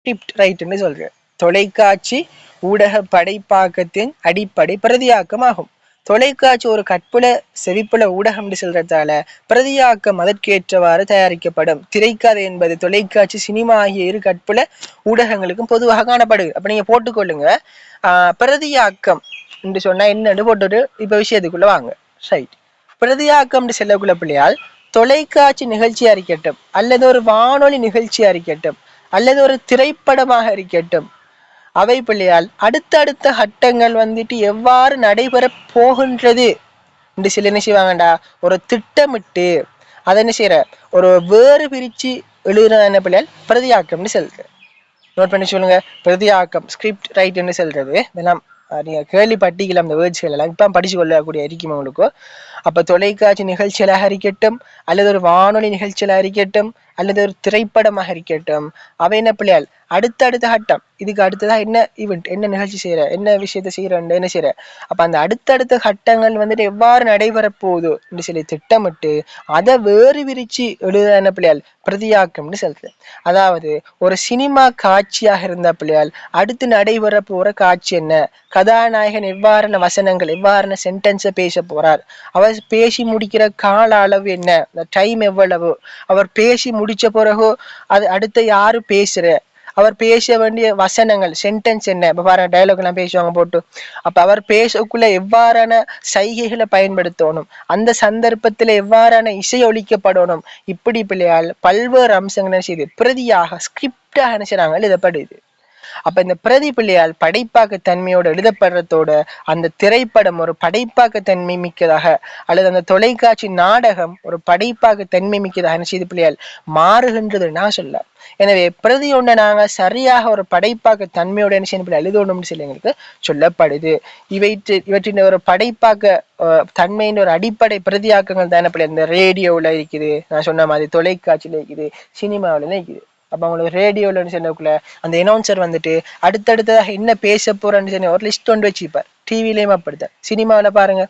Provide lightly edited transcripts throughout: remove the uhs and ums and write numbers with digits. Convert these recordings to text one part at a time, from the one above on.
Script ரைட்னு சொல்றேன். தொலைக்காட்சி ஊடக படைப்பாக்கத்தின் அடிப்படை பிரதியாக்கம் ஆகும். தொலைக்காட்சி ஒரு கற்புல செவிப்புல ஊடகம் சொல்றதால பிரதியாக்கம் அதற்கேற்றவாறு தயாரிக்கப்படும். திரைக்கதை என்பது தொலைக்காட்சி சினிமா ஆகிய இரு கற்புல ஊடகங்களுக்கும் பொதுவாக காணப்படுது. அப்ப நீங்க போட்டுக்கொள்ளுங்க. பிரதியாக்கம் என்று சொன்னா என்னன்னு போட்டுட்டு இப்ப விஷயத்துக்குள்ள வாங்க. ரைட். பிரதியாக்கம் செல்லக்குள்ள பிள்ளையால் தொலைக்காட்சி நிகழ்ச்சியா இருக்கட்டும், அல்லது ஒரு வானொலி நிகழ்ச்சியா இருக்கட்டும், அல்லது ஒரு திரைப்படமாக இருக்கட்டும், அவை பிள்ளையால் அடுத்தடுத்த கட்டங்கள் வந்துட்டு எவ்வாறு நடைபெற போகின்றது என்று சில என்ன செய்வாங்கண்டா ஒரு திட்டமிட்டு அதை என்ன செய்யற ஒரு வேறு பிரிச்சு எழுதுறது என்ன பிள்ளையால் பிரதியாக்கம்னு சொல்றது. நோட் பண்ணி சொல்லுங்க. பிரதியாக்கம் ஸ்கிரிப்ட் ரைட்னு சொல்றது. இதெல்லாம் நீங்க கேள்விப்பட்டிக்கலாம் அந்த வேர்ட்ஸ்கள் எல்லாம் இப்ப படிச்சு கொள்ளக்கூடிய இருக்கும் உங்களுக்கு. அப்ப தொலைக்காட்சி நிகழ்ச்சிகளாக இருக்கட்டும், அல்லது ஒரு வானொலி நிகழ்ச்சிகளாக இருக்கட்டும், அல்லது ஒரு திரைப்படமாக இருக்கட்டும், அவை என்ன பிள்ளையால் அடுத்தடுத்த கட்டம் இதுக்கு அடுத்ததா என்ன ஈவெண்ட் என்ன நிகழ்ச்சி செய்யற என்ன விஷயத்த செய்யறன்னு என்ன செய்யற அப்ப அந்த அடுத்தடுத்த கட்டங்கள் வந்துட்டு எவ்வாறு நடைபெற போகுது என்று சொல்லி திட்டமிட்டு அதை வேறு விரிச்சு எழுத என்ன பிள்ளையால் பிரதியாக்கம்னு சொல்றது. அதாவது ஒரு சினிமா காட்சியாக இருந்த பிள்ளையால் அடுத்து நடைபெற போற காட்சி என்ன, கதாநாயகன் எவ்வாறான வசனங்கள் எவ்வாறான சென்டென்ஸை பேச போறார், அவர் பேசி முடிக்கிற கால அளவு என்ன, டைம் எவ்வளவு, அவர் பேசி முடிச்ச பிறகு அது அடுத்த யாரு பேசுற, அவர் பேச வேண்டிய வசனங்கள் சென்டென்ஸ் என்ன, இப்ப பாருங்க டயலாக் எல்லாம் பேசுவாங்க போட்டு. அப்ப அவர் பேசக்குள்ள எவ்வாறான சைகைகளை பயன்படுத்தணும், அந்த சந்தர்ப்பத்துல எவ்வாறான இசை ஒலிக்கப்படணும், இப்படி பிள்ளையால் பல்வேறு அம்சங்கள் செய்து பிரதியாக ஸ்கிரிப்டாக நினைச்சாங்க எழுதப்படுது. அப்ப இந்த பிரதி பிள்ளையால் படைப்பாக்க தன்மையோடு எழுதப்படுறதோட அந்த திரைப்படம் ஒரு படைப்பாக்க தன்மை மிக்கதாக அல்லது அந்த தொலைக்காட்சி நாடகம் ஒரு படைப்பாக்க தன்மை மிக்கதாக செய்து பிள்ளையால் மாறுகின்றது நான் சொல்ல. எனவே பிரதி ஒன்றை நாங்க சரியாக ஒரு படைப்பாக்க தன்மையோட எழுதணும்னு சொல்லி எங்களுக்கு சொல்லப்படுது. இவற்றின் ஒரு படைப்பாக்க தன்மையின் ஒரு அடிப்படை பிரதியாக்கங்கள் தானே பிள்ளை இந்த ரேடியோவில் இருக்குது, நான் சொன்ன மாதிரி தொலைக்காட்சியில இருக்குது, சினிமாவில இருக்குது. அப்ப அவங்களுக்கு ரேடியோல சொன்னக்குள்ள அந்த அனௌன்சர் வந்துட்டு அடுத்தடுத்ததாக என்ன பேச போறேன்னு சொல்லி ஒரு லிஸ்ட் கொண்டு வச்சுப்பார். டிவிலையும் அப்படித்தான், சினிமாவில பாருங்க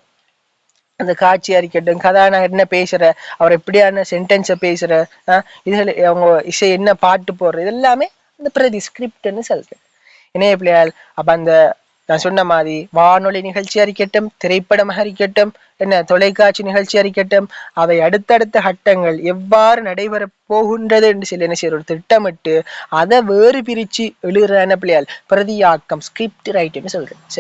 அந்த காட்சியா இருக்கட்டும், கதாநாயகர் என்ன பேசுற, அவர் எப்படியான சென்டென்ஸை பேசுற, இதுல அவங்க இசை என்ன பாட்டு போடுற, இது எல்லாமே அந்த பிரதி ஸ்கிரிப்ட்னு சொல்றேன். இணைய பிள்ளையால் அப்ப அந்த நான் சொன்ன மாதிரி வானொலி நிகழ்ச்சியா இருக்கட்டும், திரைப்படமாக இருக்கட்டும், என்ன தொலைக்காட்சி நிகழ்ச்சியா இருக்கட்டும், அவை அடுத்தடுத்த கட்டங்கள் எவ்வாறு நடைபெற போகின்றது என்று சொல்லி என்ன செய்ய ஒரு திட்டமிட்டு அதை வேறு பிரிச்சு எழுதுற பிள்ளையால் பிரதியாக்கம் ஸ்கிரிப்ட் ரைட்னு சொல்றேன்.